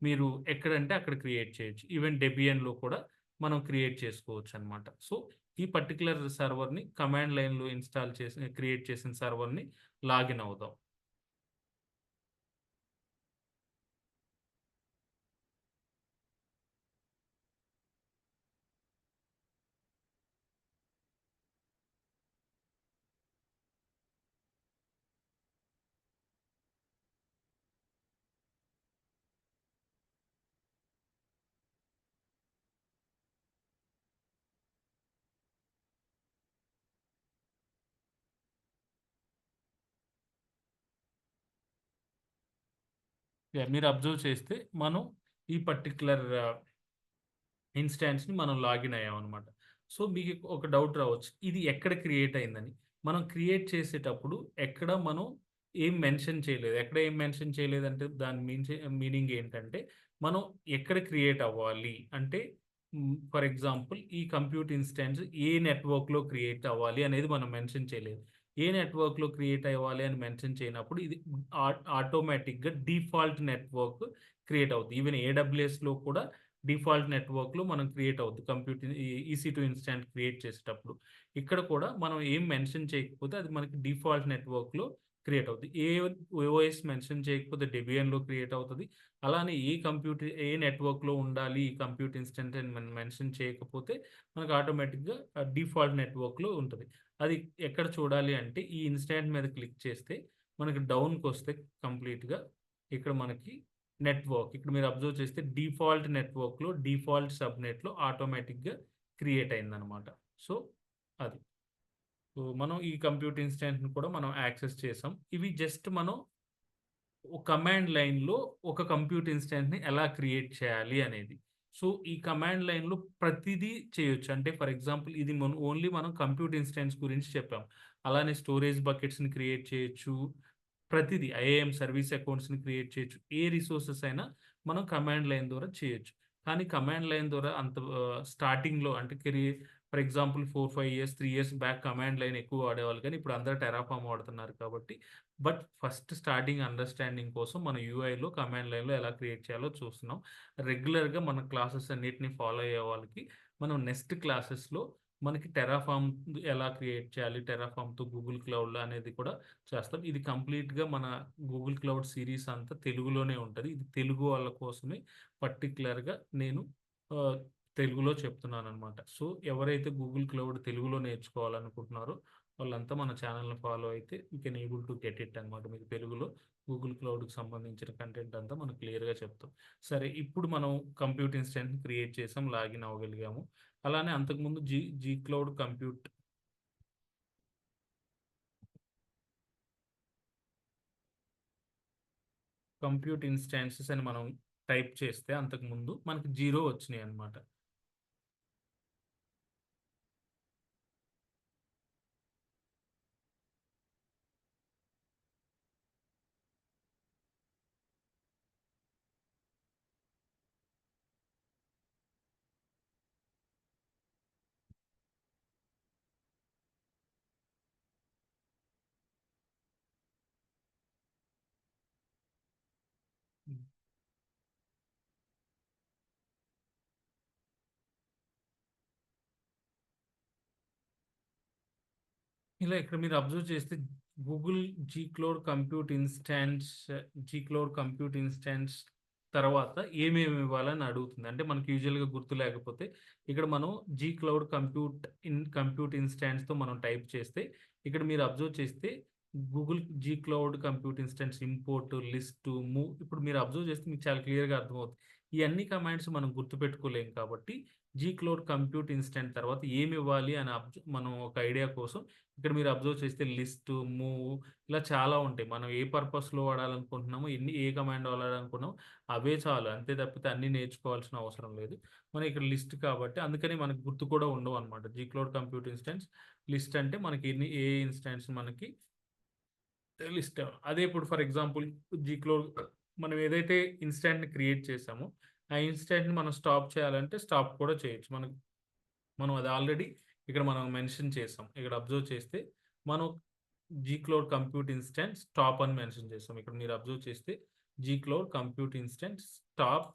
మీరు ఎక్కడంటే అక్కడ క్రియేట్ చేయొచ్చు. ఈవెన్ డెబియన్‌లో కూడా మనం క్రియేట్ చేసుకోవచ్చనమాట. సో, ఈ పర్టిక్యులర్ సర్వర్‌ని కమాండ్ లైన్‌లో ఇన్‌స్టాల్ చేసి క్రియేట్ చేసిన సర్వర్‌ని లాగిన్ అవుదాం. మీరు అబ్జర్వ్ చేస్తే మనం ఈ పర్టిక్యులర్ ఇన్‌స్టాన్స్‌ని మనం లాగిన్ అయ్యామనమాట. సో, మీకు ఒక డౌట్ రావచ్చు. ఇది ఎక్కడ క్రియేట్ అయిందని. మనం క్రియేట్ చేసేటప్పుడు ఎక్కడ మనం ఏం మెన్షన్ చేయలేదు. ఎక్కడ ఏం మెన్షన్ చేయలేదంటే దాని మీనింగ్ ఏంటంటే, మనం ఎక్కడ క్రియేట్ అవ్వాలి అంటే ఫర్ ఎగ్జాంపుల్ ఈ కంప్యూట్ ఇన్‌స్టాన్స్ ఏ నెట్‌వర్క్‌లో క్రియేట్ అవ్వాలి అనేది మనం మెన్షన్ చేయలేదు. ఏ నెట్‌వర్క్‌లో క్రియేట్ అవ్వాలి అని మెన్షన్ చేయనప్పుడు ఇది ఆటోమేటిక్‌గా డిఫాల్ట్ నెట్‌వర్క్ క్రియేట్ అవుద్ది. ఈవెన్ ఏడబ్ల్యూఎస్‌లో కూడా డిఫాల్ట్ నెట్వర్క్‌లో మనం క్రియేట్ అవుద్ది. ఈసీ2 ఇన్స్టాంట్ క్రియేట్ చేసేటప్పుడు. ఇక్కడ కూడా మనం ఏం మెన్షన్ చేయకపోతే అది మనకి డిఫాల్ట్ నెట్వర్క్‌లో క్రియేట్ అవుద్ది. ఓఎస్ మెన్షన్ చేయకపోతే డెబియన్‌లో క్రియేట్ అవుతది. అలానే ఏ నెట్వర్క్‌లో ఉండాలి ఈ కంప్యూట్ ఇన్స్టెంట్ అని మనం మెన్షన్ చేయకపోతే మనకు ఆటోమేటిక్‌గా డిఫాల్ట్ నెట్వర్క్‌లో ఉంటది. అది ఎక్కడ చూడాలి అంటే ఈ ఇన్స్టాంట్ మీద క్లిక్ చేస్తే మనకి డౌన్‌కొస్తే కంప్లీట్‌గా ఇక్కడ మనకి నెట్వర్క్. ఇక్కడ మీరు అబ్జర్వ్ చేస్తే డిఫాల్ట్ నెట్వర్క్‌లో, డిఫాల్ట్ సబ్‌నెట్‌లో ఆటోమేటిక్‌గా క్రియేట్ అయిందనమాట. సో, అది. సో, మనం ఈ కంప్యూట్ ఇన్స్టాంట్‌ని కూడా మనం యాక్సెస్ చేసాం. ఇవి జస్ట్ మనం ఒక కమాండ్ లైన్‌లో ఒక కంప్యూట్ ఇన్స్టాంట్‌ని ఎలా క్రియేట్ చేయాలి అనేది. సో, ఈ కమాండ్ లైన్‌లో ప్రతిదీ చేయొచ్చు. అంటే ఫర్ ఎగ్జాంపుల్ ఇది ఓన్లీ మనం కంప్యూట్ ఇన్స్టాన్స్ గురించి చెప్పాం. అలానే స్టోరేజ్ బకెట్స్‌ని క్రియేట్ చేయొచ్చు. ప్రతిదీ ఐఏఎం సర్వీస్ అకౌంట్స్‌ని క్రియేట్ చేయొచ్చు. ఏ రిసోర్సెస్ అయినా మనం కమాండ్ లైన్ ద్వారా చేయొచ్చు. కానీ కమాండ్ లైన్ ద్వారా అంత స్టార్టింగ్‌లో అంటే for example 4, 5 years, 3 years back command line ఎక్కువ వాడేవాళ్ళు కానీ ఇప్పుడు అందరూ టెరాఫార్మ్ వాడుతున్నారు కాబట్టి ఫస్ట్ స్టార్టింగ్ అండర్‌స్టాండింగ్ కోసం మన యూఐలో కమాండ్ లైన్‌లో ఎలా క్రియేట్ చేయాలో చూస్తున్నాం. రెగ్యులర్‌గా మన క్లాసెస్ అన్నిటిని ఫాలో అయ్యే వాళ్ళకి మనం నెక్స్ట్ క్లాసెస్‌లో మనకి టెరాఫార్మ్ ఎలా క్రియేట్ చేయాలి, టెరాఫార్మ్‌తో గూగుల్ క్లౌడ్‌లో అనేది కూడా చేస్తాం. ఇది కంప్లీట్‌గా మన గూగుల్ క్లౌడ్ సీరీస్ అంతా తెలుగులోనే ఉంటది. ఇది తెలుగు వాళ్ళ కోసమే పర్టిక్యులర్‌గా నేను ఆహ్, తెలుగులో చెప్తున్నాననమాట. సో, ఎవరైతే గూగుల్ క్లౌడ్ తెలుగులో నేర్చుకోవాలనుకుంటున్నారో వాళ్ళంతా మన ఛానెల్‌ని ఫాలో అయితే you can able to get it అనమాట. మీకు తెలుగులో గూగుల్ క్లౌడ్‌కి సంబంధించిన కంటెంట్ అంతా మనం క్లియర్‌గా చెప్తాం. సరే ఇప్పుడు మనం కంప్యూట్ ఇన్స్టెంట్‌ని క్రియేట్ చేసాం. లాగిన్ అవ్వగలిగాము. అలానే అంతకుముందు జీ క్లౌడ్ కంప్యూట్ ఇన్‌స్టాన్సెస్ అని మనం టైప్ చేస్తే అంతకుముందు మనకి 0 వచ్చినాయన్నమాట. హ్మ్. ఇలా ఇక్కడ మీరు అబ్జర్వ్ చేస్తే Google G cloud compute instance, G cloud compute instance తర్వాత ఏమేమి ఇవ్వాలని అడుగుతుంది. అంటే మనకి యూజువల్‌గా గుర్తు లేకపోతే ఇక్కడ మనం జీ క్లౌడ్ కంప్యూట్ ఇన్‌స్టాన్స్‌తో మనం టైప్ చేస్తే ఇక్కడ మీరు అబ్జర్వ్ చేస్తే Google G cloud compute instance import, list, move ఇప్పుడు మీరు అబ్జర్వ్ చేస్తే మీకు చాలా క్లియర్‌గా అర్థమవుతుంది. ఈ అన్ని కమాండ్స్ మనం గుర్తుపెట్టుకోలేం కాబట్టి జీ క్లౌడ్ కంప్యూట్ ఇన్‌స్టాంట్ తర్వాత ఏమి ఇవ్వాలి అని మనం ఒక ఐడియా కోసం ఇక్కడ మీరు అబ్జర్వ్ చేస్తే లిస్ట్, మూవ్ ఇలా చాలా ఉంటాయి. మనం ఏ పర్పస్‌లో వాడాలనుకుంటున్నామో, ఏ కమాండ్ వాడాలనుకున్నామో అవే చాలు. అంతే తప్పితే అన్నీ నేర్చుకోవాల్సిన అవసరం లేదు. మనం ఇక్కడ లిస్ట్ కాబట్టి అందుకని మనకు గుర్తు కూడా ఉండవనమాట. G cloud compute instances list అంటే మనకి ఏ ఇన్స్టాన్స్ మనకి లిస్ట్. అదే ఇప్పుడు ఫర్ ఎగ్జాంపుల్ జీక్‌లో మనం ఏదైతే ఇన్స్టాంట్‌ని క్రియేట్ చేసామో, ఆ ఇన్స్టాంట్‌ని మనం స్టాప్ చేయాలంటే స్టాప్ కూడా చేయొచ్చు. మనం అది ఆల్రెడీ ఇక్కడ మనం మెన్షన్ చేసాం. ఇక్కడ అబ్జర్వ్ చేస్తే మనం G cloud compute instance stop అని మెన్షన్ చేసాం. ఇక్కడ మీరు అబ్జర్వ్ చేస్తే జీక్లౌడ్ కంప్యూట్ ఇన్స్టెన్స్ స్టాప్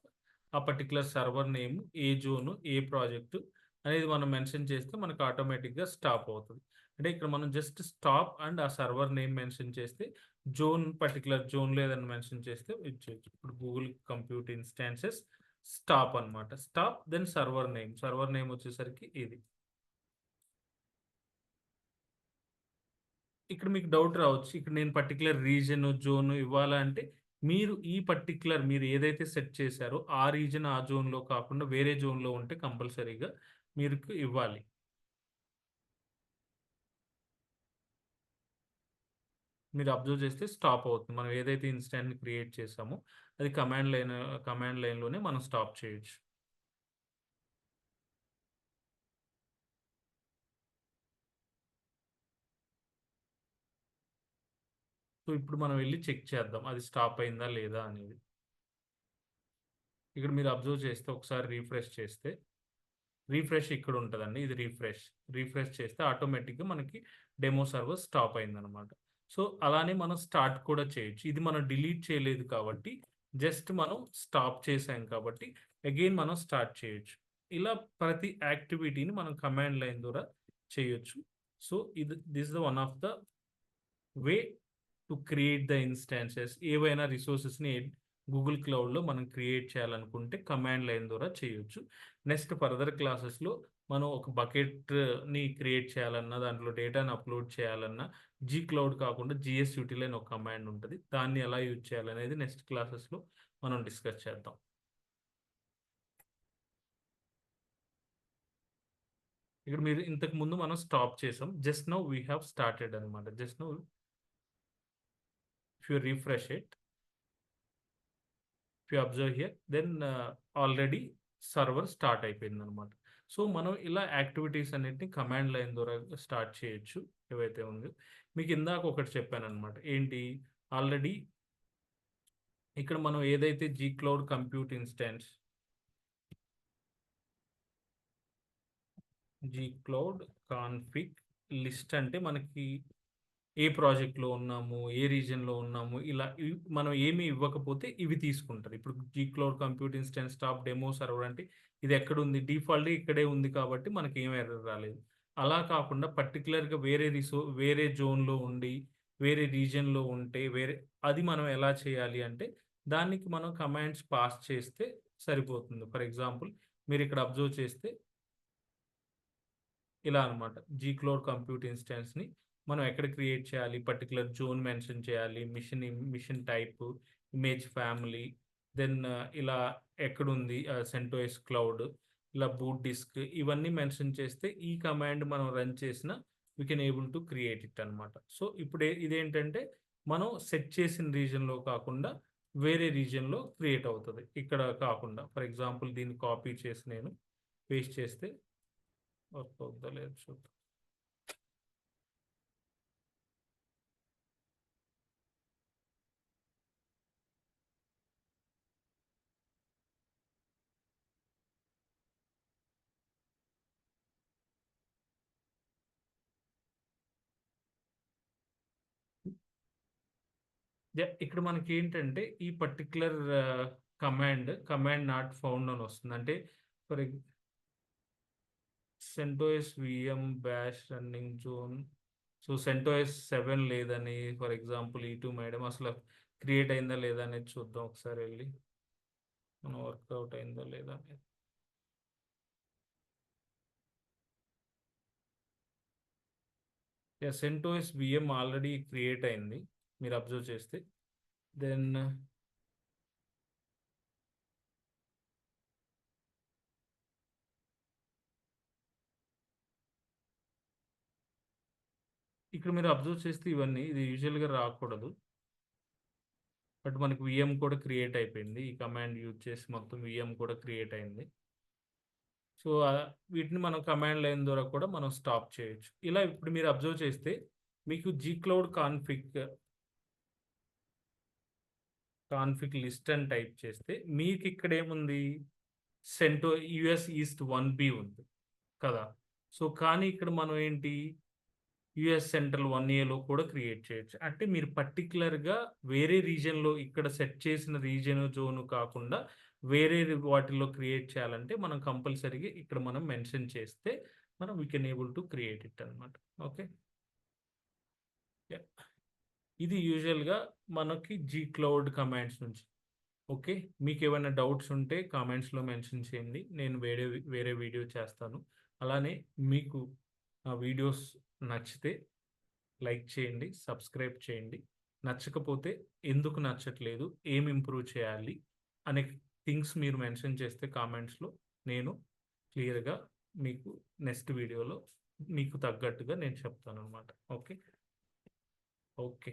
ఆ పర్టికులర్ సర్వర్ నేమ్, ఏ జోను, ఏ ప్రాజెక్టు అనేది మనం మెన్షన్ చేస్తే మనకు ఆటోమేటిక్గా స్టాప్ అవుతుంది. అంటే ఇక్కడ మనం జస్ట్ స్టాప్ అండ్ ఆ సర్వర్ నేమ్ మెన్షన్ చేస్తే జోన్, పర్టికులర్ జోన్లో ఏదైనా మెన్షన్ చేస్తే ఇచ్చేయచ్చు. ఇప్పుడు గూగుల్ కంప్యూట్ ఇన్స్టాన్సెస్ స్టాప్ అనమాట. స్టాప్ దెన్ సర్వర్ నేమ్ వచ్చేసరికి ఇది. ఇక్కడ మీకు డౌట్ రావచ్చు. ఇక్కడ నేను పర్టిక్యులర్ రీజియన్, జోన్ ఇవ్వాలా అంటే, మీరు ఈ పర్టిక్యులర్ మీరు ఏదైతే సెట్ చేశారో, ఆ రీజియన్, ఆ జోన్‌లో కాకుండా వేరే జోన్‌లో ఉంటే కంపల్సరీగా మీకు ఇవ్వాలి. మీరు అబ్జర్వ్ చేస్తే స్టాప్ అవుతుంది. మనం ఏదైతే ఇన్‌స్టాంట్‌ని క్రియేట్ చేసామో, అది కమాండ్ లైన్‌లోనే మనం స్టాప్ చేయొచ్చు. సో, ఇప్పుడు మనం వెళ్లి చెక్ చేద్దాం. అది స్టాప్ అయిందా లేదా అనేది. ఇక్కడ మీరు అబ్జర్వ్ చేస్తే ఒకసారి రిఫ్రెష్ చేస్తే రిఫ్రెష్ ఇక్కడ ఉంటదండి. ఇది రిఫ్రెష్. రిఫ్రెష్ చేస్తే ఆటోమేటిక్‌గా మనకి డెమో సర్వర్ స్టాప్ అయిందనమాట. సో, అలానే మనం స్టార్ట్ కూడా చేయొచ్చు. ఇది మనం డిలీట్ చేయలేదు కాబట్టి, జస్ట్ మనం స్టాప్ చేసాం కాబట్టి, అగైన్ మనం స్టార్ట్ చేయొచ్చు. ఇలా ప్రతి యాక్టివిటీని మనం కమాండ్ లైన్ ద్వారా చేయొచ్చు. So, this the one of the way to create the instances. ఏవైనా రిసోర్సెస్‌ని గూగుల్ క్లౌడ్‌లో మనం క్రియేట్ చేయాలనుకుంటే కమాండ్ లైన్ ద్వారా చేయొచ్చు. నెక్స్ట్ ఫర్దర్ క్లాసెస్‌లో మనం ఒక బకెట్‌ని క్రియేట్ చేయాలన్నా, దాంట్లో డేటాను అప్‌లోడ్ చేయాలన్నా, జీ క్లౌడ్ కాకుండా జీఎస్‌యూటీఎల్ అని ఒక కమాండ్ ఉంటది. దాన్ని ఎలా యూజ్ చేయాలనేది నెక్స్ట్ క్లాసెస్‌లో మనం డిస్కస్ చేద్దాం. ఇక్కడ మీరు ఇంతకు ముందు మనం స్టాప్ చేసాం. Just now we have started అనమాట. Just now if you refresh it, if you observe here then already server start అయిపోయిందనమాట. సో, మనం ఇలా యాక్టివిటీస్ అన్నిటిని కమాండ్ లైన్ ద్వారా స్టార్ట్ చేయొచ్చు. ఏవైతే ఉందో మీకు ఇందాక ఒకటి చెప్పాననమాట. ఏంటి ఆల్రెడీ ఇక్కడ మనం ఏదైతే G cloud compute instance, G cloud config list అంటే మనకి ఏ ప్రాజెక్ట్‌లో ఉన్నాము, ఏ రీజియన్‌లో ఉన్నాము, ఇలా మనం ఏమి ఇవ్వకపోతే ఇవి తీసుకుంటది. ఇప్పుడు G cloud compute instance stop demo server అంటే ఇది ఎక్కడుంది? డిఫాల్ట్‌గా ఇక్కడే ఉంది కాబట్టి మనకేం ఎర్రర్ రాలేదు. అలా కాకుండా పర్టిక్యులర్‌గా వేరే జోన్‌లో ఉండి, వేరే రీజియన్‌లో ఉంటే అది మనం ఎలా చేయాలి అంటే దానికి మనం కమాండ్స్ పాస్ చేస్తే సరిపోతుంది. ఫర్ ఎగ్జాంపుల్ మీరిక్కడ అబ్జర్వ్ చేస్తే ఇలా అనమాట. జీ క్లౌడ్ కంప్యూట్ ఇన్స్టాన్స్‌ని మనం ఎక్కడ క్రియేట్ చేయాలి, పర్టిక్యులర్ జోన్ మెన్షన్ చేయాలి, machine type, image family, then ఇలా ఎక్కడుంది సెంటోస్ క్లౌడ్, ఇలా బూట్ డిస్క్ ఇవన్నీ మెన్షన్ చేస్తే ఈ కమాండ్ మనం రన్ చేసినా we can able to create it అనమాట. సో, ఇప్పుడు ఇదేంటంటే మనం సెట్ చేసిన రీజియన్‌లో కాకుండా వేరే రీజియన్‌లో క్రియేట్ అవుతది. ఇక్కడ కాకుండా ఫర్ ఎగ్జాంపుల్ దీన్ని కాపీ చేసి నేను పేస్ట్ చేస్తే వర్క్ అవుద్దా లేదో చూద్దాం. ఇక్కడ మనకేంటంటే ఈ పర్టిక్యులర్ కమాండ్ నాట్ ఫౌండ్ అని వస్తుంది. అంటే for eg CentOS VM bash running zone. So, CentOS 7 లేదని ఫర్ ఎగ్జాంపుల్ ఈ2 మేడం అసలు క్రియేట్ అయిందా లేదా అనేది చూద్దాం ఒకసారి వెళ్లి. మనం వర్కౌట్ అయిందా లేదా అనేది. సెంటోస్ వీఎం ఆల్రెడీ క్రియేట్ అయింది. మీరు అబ్జర్వ్ చేస్తే. దెన్ ఇక్కడ మీరు అబ్జర్వ్ చేస్తే ఇవన్నీ ఇది యూజువల్‌గా రాకూడదు. బట్ మనకి వీఎం కూడా క్రియేట్ అయిపోయింది. ఈ కమాండ్ యూజ్ చేసి మొత్తం వీఎం కూడా క్రియేట్ అయింది. సో, వీటిని మనం కమాండ్ లైన్ ద్వారా కూడా మనం స్టాప్ చేయొచ్చు. ఇలా ఇప్పుడు మీరు అబ్జర్వ్ చేస్తే మీకు జీక్లౌడ్ కాన్ఫిగ్ లిస్ట్ అని టైప్ చేస్తే మీకిక్కడేముంది? సెంటో యూఎస్ ఈస్ట్ 1 బి ఉంది కదా! సో, కానీ ఇక్కడ మనం ఏంటి? యూఎస్ సెంట్రల్ 1ఏలో కూడా క్రియేట్ చేయొచ్చు. అంటే మీరు పర్టిక్యులర్‌గా వేరే రీజియన్‌లో ఇక్కడ సెట్ చేసిన రీజియన్, జోన్ కాకుండా వేరే వాటిల్లో క్రియేట్ చేయాలంటే మనం కంపల్సరీగా ఇక్కడ మనం మెన్షన్ చేస్తే మనం we can able to create it అన్నమాట. ఓకే. యాహ్! ఇది యూజువల్‌గా మనకి జీ క్లౌడ్ కమాండ్స్ నుంచి. ఓకే. మీకేమైనా డౌట్స్ ఉంటే కామెంట్స్‌లో మెన్షన్ చేయండి. నేను వేరే వీడియో చేస్తాను. అలానే మీకు నా వీడియోస్ నచ్చితే లైక్ చేయండి, సబ్స్క్రైబ్ చేయండి. నచ్చకపోతే ఎందుకు నచ్చట్లేదు, ఏం ఇంప్రూవ్ చేయాలి అనే థింగ్స్ మీరు మెన్షన్ చేస్తే కామెంట్స్‌లో నేను క్లియర్‌గా మీకు నెక్స్ట్ వీడియోలో మీకు తగ్గట్టుగా నేను చెప్తాననమాట. ఓకే. ఓకే.